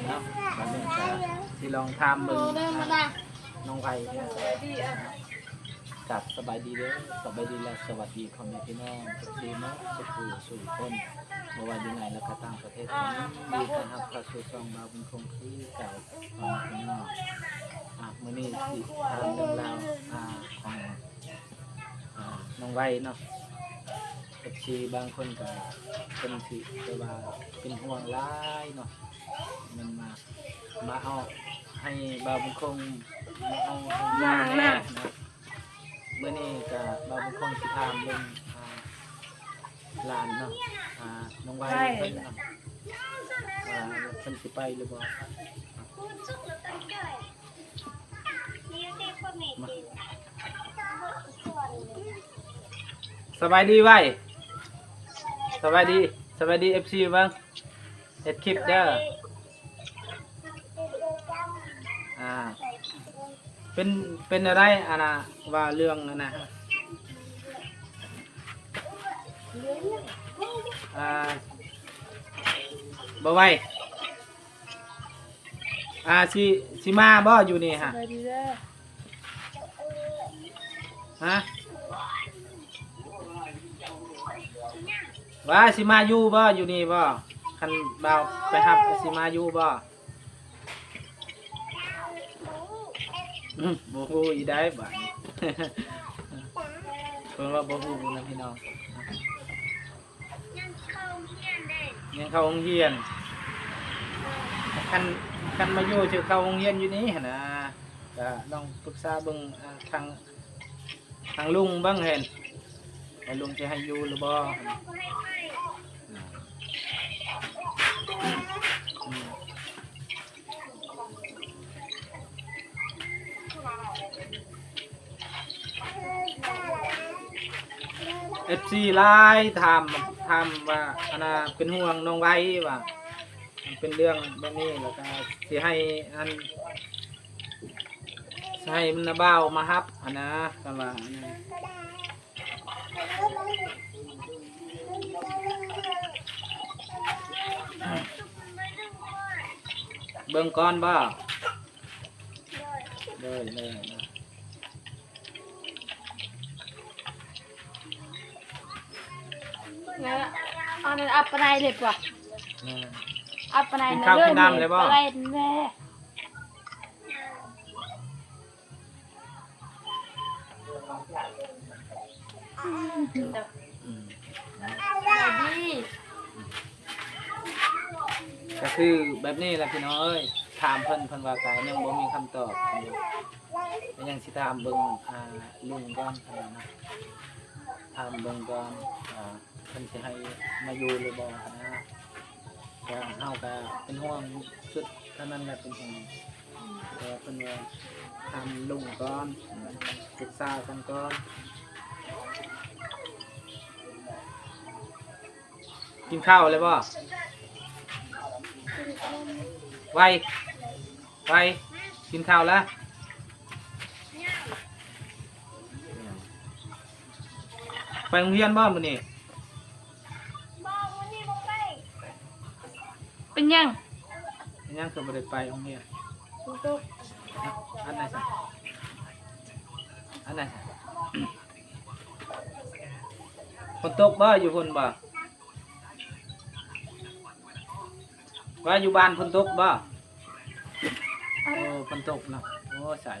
เนาะบัดนี้ก็สิลองถามเบิ่งน้องไผกับสบายดีเด้อสบายดีและสวัสดีพ่อแม่พี่น้องทุกทีเนาะสุขสู่คนบ่ว่าอยู่ไหนแล้วก็ต่างประเทศดีต้อนรับเข้าสู่ช่องบาวบุญคงที่เก่าพ่อแม่พี่น้องมื้อนี้สิถามเรื่องราวของน้องไว้เนาะFC บางคนก็เพิ่นสิว่าเป็นห่วงหลายเนาะมันมาเอาให้บาวบุญคงมาเอาให้แม่นะเมื่อนี้ก็บาวบุญคงสิถามเรื่องหลานเนาะน้องไว้เพิ่นเพิ่นสิไปหรือบ่สบายดีไว้สบายดี FC บ้างเฮ็ดคลิปเด้อเป็นอะไรนะว่าเรื่องนะบ่ไว้สิมาบ่อยู่นี่ฮะฮะว่าสิมาอยู่บ่อยู่นี่บ่คันบ่าวไปหับสิมาอยู่บ่บ่ฮู้อีได้บ่เพิ่นว่าบ่ฮู้นะพี่น้องยังเข้าโรงเรียนคันมาอยู่สิเข้าโรงเรียนอยู่นี่หั่นน่ะก็ลองปรึกษาเบิ่งทางลุงบ้างเห็นว่าลุงจะให้อยู่หรือบ่FC ไลน์ถามว่าเป็นห่วงน้องไว้ว่ามันเป็นเรื่องแบบนี้แล้วก็สิให้มันนะบ่าวมาฮับนะกันว่าเบิ่งก่อนบ่เลยงั้นเอาในอัปไนเลยป่ะอัปไน กินข้าวกินน้ำเลยบ่อะไรแน่ก็คือแบบนี้แหละพี่น้องเอ้ยถามเพิ่นว่ากายยังบ่มีคำตอบก็ยังสิถามเบิ่งลุงก่อนนะถามเบิ่งก่อนเพิ่นสิให้มาอยู่หรือบ่นะก็เฮาก็เป็นห่วงสุดเท่านั้นแหละเป็นห่วงแต่เพิ่นว่าถามลุงก่อนปรึกษากันก่อนกินข้าวเลยบ่ไวกินข้าวแล้วไปโรงเรียนบ่มื้อนี้เป็นยังคือบ่ได้ไปโรงเรียนอันไหนซะฝนตกบ่อยู่พุ่นบ่ว่าอยู่บ้านฝนตกบ่โอ้ฝนตกเนาะโอ้สาย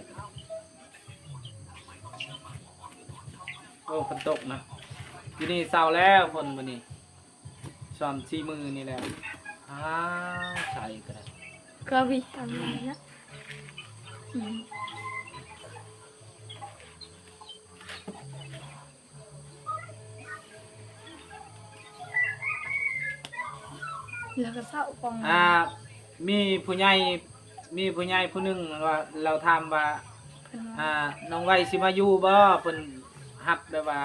โอ้ฝนตกนะอยู่นี่เศร้าแล้วฝนมื้อนี้ซ้อม4 มื้อนี่แหละสายก็ได้ก็วิทำนะแล้วก็เศร้าปองมีผู้ใหญ่ผู้หนึงว่าเราถามว่าน้องไว้สิมาอยู่บ่เพิ่นฮับแบบว่า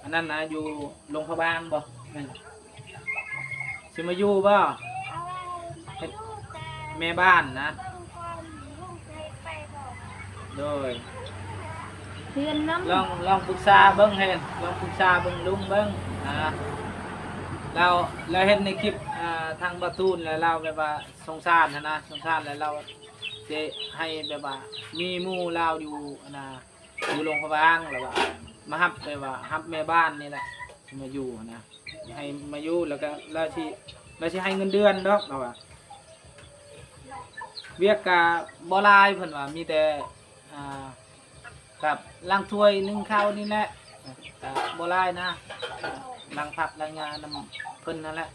อันนั้นนะอยู่โรงพยาบาลบ่แม่นสิมาอยู่บ่แม่บ้านนะโดยเรียนน้ำลองปรึกษาเบิ่งให้ลองปรึกษาเบิ่งลุงเบิ่ง เราเห็นในคลิปทางบาตูนแล้วเราแบบว่าสงสารนะสงสารแล้วเราจะให้แบบว่ามีหมู่เราอยู่อยู่โรงพยาบาลแล้วว่ามาฮับแบบว่าฮับแม่บ้านนี่แหละมาอยู่นะให้มาอยู่แล้วก็เราสิให้เงินเดือนเนาะเราว่าเวียกกะบ่หลายเพิ่นว่ามีแต่กับล้างถ้วยนึ่งข้าวนี่แหละกะบ่หลายนะล้างผักล้างงานนำเพิ่นนั่นแหละ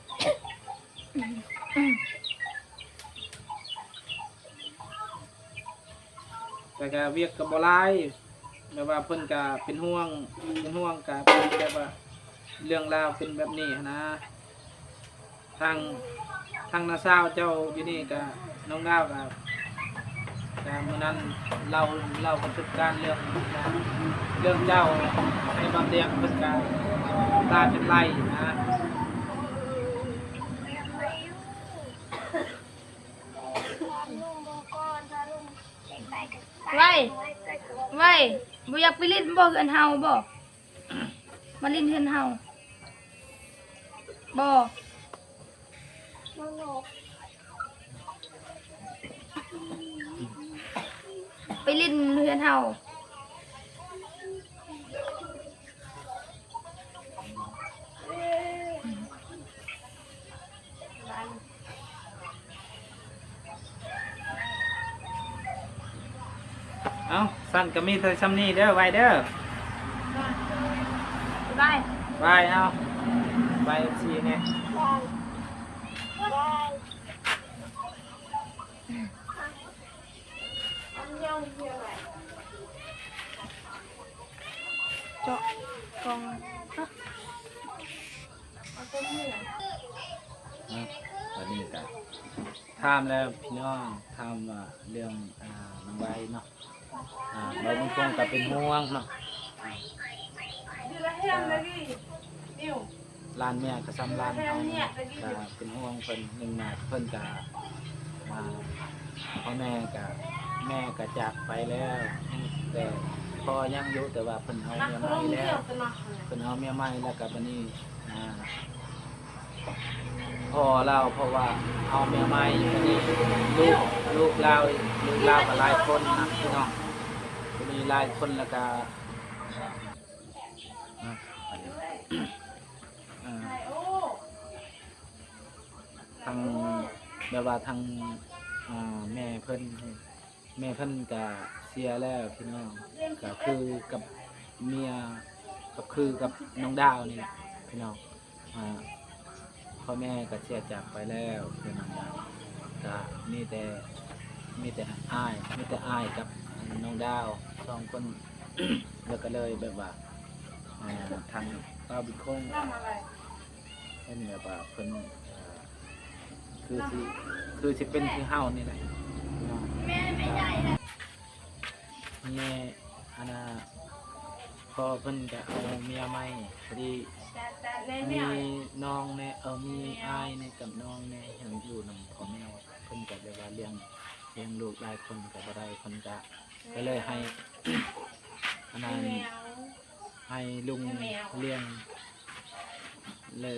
แต่ก็เวียกก็บ่หลายแบบว่าเพิ่นก็เป็นห่วงก็เป็นแบบว่าเรื่องราวเป็นแบบนี้นะทางน้าสาวเจ้าอยู่นี่ก็น้องดาวก็มื้อนั้นเราประสบการณ์เรื่องเจ้าในบางเตียงเพิ่นก็ตายเป็นไรนะ ไว้บ่อยากไปลิ้นบ่เฮือนเฮาบ่มาลิ้นเฮือนเฮาบ่ไปลิ้นเฮือนเฮาเอาสั้นก็มีเท่าซ้ำนี้เด้อไว้เด้อ ไป ไว้เอาไว้สิเนี่ย เจาะกองตอนนี้ก็ถามแล้วพี่น้องถามว่าเรื่องน้องใบเนาะใบมังคงก็เป็นห่วงเนาะร้านแม่ก็ซ้ำร้านเขาก็เป็นห่วงเพิ่นหนึ่งมาเพิ่นก็พ่อแม่ก็จากไปแล้วแต่พ่อยังอยู่แต่ว่าเพิ่นเอาเมียใหม่แล้วเพิ่นเอาเมียใหม่แล้วก็บัดนี้พ่อเราเพราะว่าเอาเมียใหม่บัดนี้ลูกเราก็หลายคนนะพี่น้องบัดนี้หลายคนแล้วก็ทางแบบว่าทางแม่เพิ่นก็เสียแล้วพี่น้องก็คือกับเมียกับคือกับน้องดาวนี่พี่น้องพ่อแม่ก็เสียจากไปแล้วคือน้องดาวก็มีแต่อ้ายกับน้องดาวสองคน แล้วก็เลยแบบว่าทางป้าบุญคงให้แบบว่าเพิ่นคือสิเป็นคือเฮานี่แหละแม่ไม่ได้แม่พอเพิ่นก็เอาเมียใหม่พอดีมีน้องแน่มีอ้ายในกับน้องแน่ยังอยู่นำพ่อแม่เพิ่นก็แบบว่าเลี้ยงลูกหลายคนก็บ่ได้เพิ่นก็เลยให้ ให้ลุงเลี้ยงเลย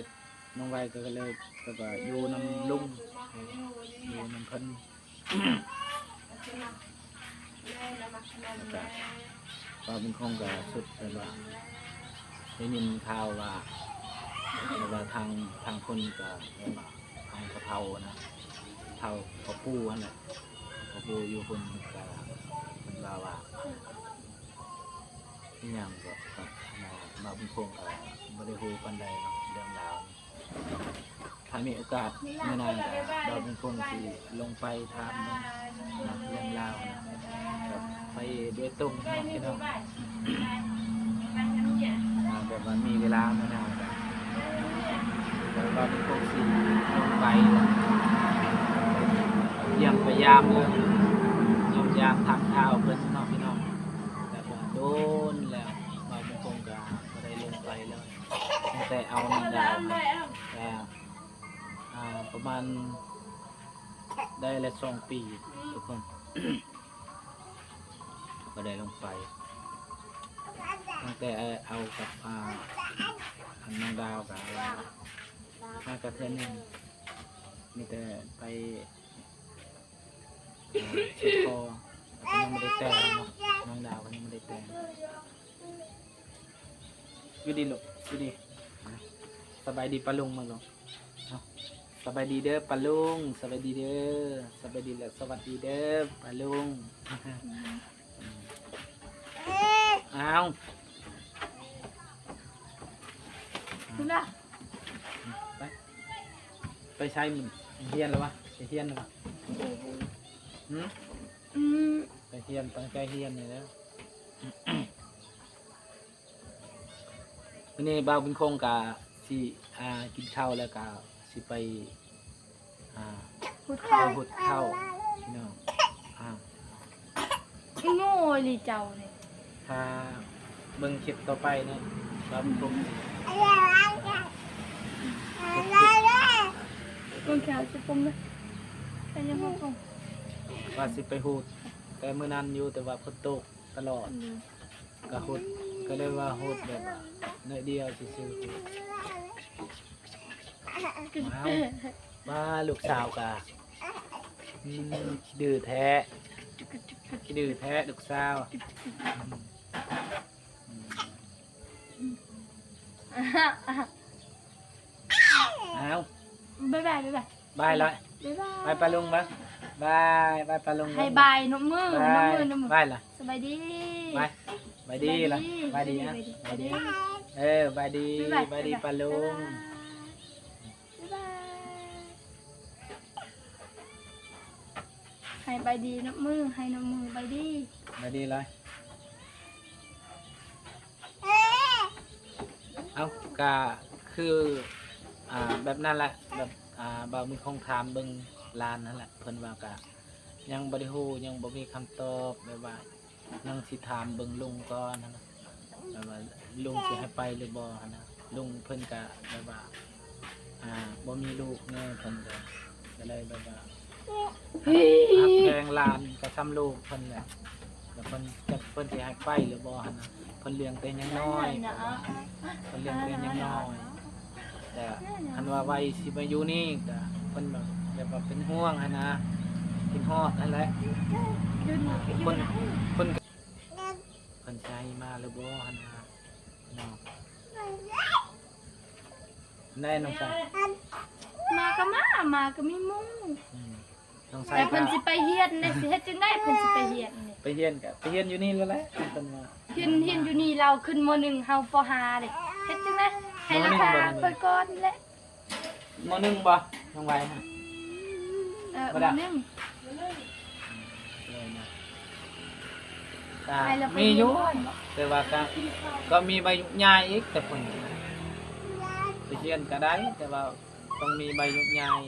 น้องไว้ก็เลยแบบว่าอยู่นำลุงอยู่นำเพิ่นก็เป็นคงกับสุดแบบว่าได้ยินข่าวว่าทางคนกับทางกระเพรานะเผาข้าวปูนั่นแหละข้าวปูอยู่คนกับคนลาวาที่ยังก็มาเป็นคงกับไม่ได้ฮู้ปันใดเนาะเรื่องราวถ้ามีโอกาสไม่นานเราเป็นคงที่ลงไปทำเรื่องราวนะไปด้วยตรงพี่น้องแบบว่ามีเวลาไม่นานแล้วเราเป็นคงที่ลงไปเยี่ยมพยายามเลยยามทักข่าวเพื่อนน้องพี่น้องแบบว่าโดนแล้วเราเป็นคงกับไม่ได้ลงไปเลยตั้งแต่เอาน้ำดาวแต่ประมาณได้ละ2 ปีทุกคน ก็ได้ลงไปตั้งแต่เอากับน้องดาวกับ มากระเทือนหนึ่งมีแต่ไปเช็ดคอยังไม่ได้แต่งเนาะน้องดาวก็ยังไม่ได้แต่งอยู่ดีลูกอยู่ดีสบายดีปะลุงมาลงสบายดีเด้อปะลุงสบายดีเด้อสบายดีแล้วสวัสดีเด้อปะลุงอ้าว คุณล่ะ ไปใช้มันเฮียนหรือวะไปเฮียนหรือวะไปเฮียนตั้งใจเฮียนเลยแล้ววันนี้บ่าวเป็นคงกะสิกินข้าวแล้วกะสิไปหุดข้าว หุดข้าวพี่น้องโง่เลยเจ้าเนี่ย ถ้าเบิ่งคลิปต่อไปเนี่ยบ่าวเป็นคง con kéo cho con đấy cái như không không ว่าสิไปหุดแต่มื้อนั้นอยู่แต่ว่าฝนตกตลอดก็หุดก็เลยว่าหุดแบบน้อยเดียวซื่อๆว่าลูกสาวกะดื้อแท้ดื้อแท้ลูกสาวเอา bye bye bye bye บายเลย bye บายปลาลุงบ้างบายบายปลาลุง hay bài nụ mưa บายล่ะ sao bài đi บายบายดีล่ะบายดีฮะบายดีบายดีบายดีปลาลุง hay bài đi nụ mưa hay nụ mưa bài đi บายดีเลยเอากะคือแบบนั้นแหละแบบบ่าวมีคงถามเบิ่งลานนั่นแหละเพิ่นว่ากะยังบ่ได้ฮู้ยังบ่มีคำตอบแบบว่ายังสิถามเบิ่งลุงก่อนนะแบบว่าลุงสิให้ไปหรือบ่นะลุงเพิ่นกะแบบว่าบ่มีลูกแน่เพิ่นก็เลยแบบว่าหักแพงลานก็ซ้ำลูกเพิ่นแหละแล้วเพิ่นสิให้ไปหรือบ่นะเพิ่นเลี้ยงแต่ยังน้อยเพิ่นเลี้ยงแต่ยังน้อยแต่คันว่าไว้สิมาอยู่นี่ก็เพิ่นแบบว่าเป็นห่วงนะกินฮอดนั่นแหละคนเพิ่นใจมาหรือบ่นะน้องได้น้องชาย mà có mi mung น้องชาย แต่เพิ่นสิไปเฮียนได้สิเฮ็ดจังได๋เพิ่นสิไปเฮียนนี่ ไปเฮียนก็ไปเฮียนอยู่นี่แล้วแหละเพิ่นว่า เฮียนอยู่นี่เราขึ้นม.1 เฮาป .5 เด้เฮ็ดจังได๋ให้ราคาค่อยก่อนนี่แหละ ม.1 บ่น้องไว้ฮะ ม.1 เลยนะมีอยู่แต่ว่าก็มีใบยุกยายอีกแต่คนไปเรียนก็ได้แต่ว่าต้องมีใบยุกยาย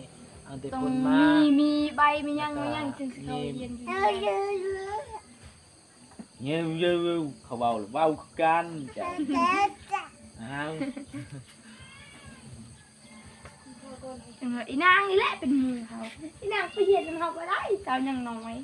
เอาแต่ ต้อ ค ง นมา มีใบมีหยังจึงสิเข้าเรียนอยู่ เยอะเขาเบาหรือเบากันจ้ะอ้าว อีนางนี่แหละเป็นมือเขาอีนางไปเฮียนนำเฮาบ่ได้เจ้ายังน้อย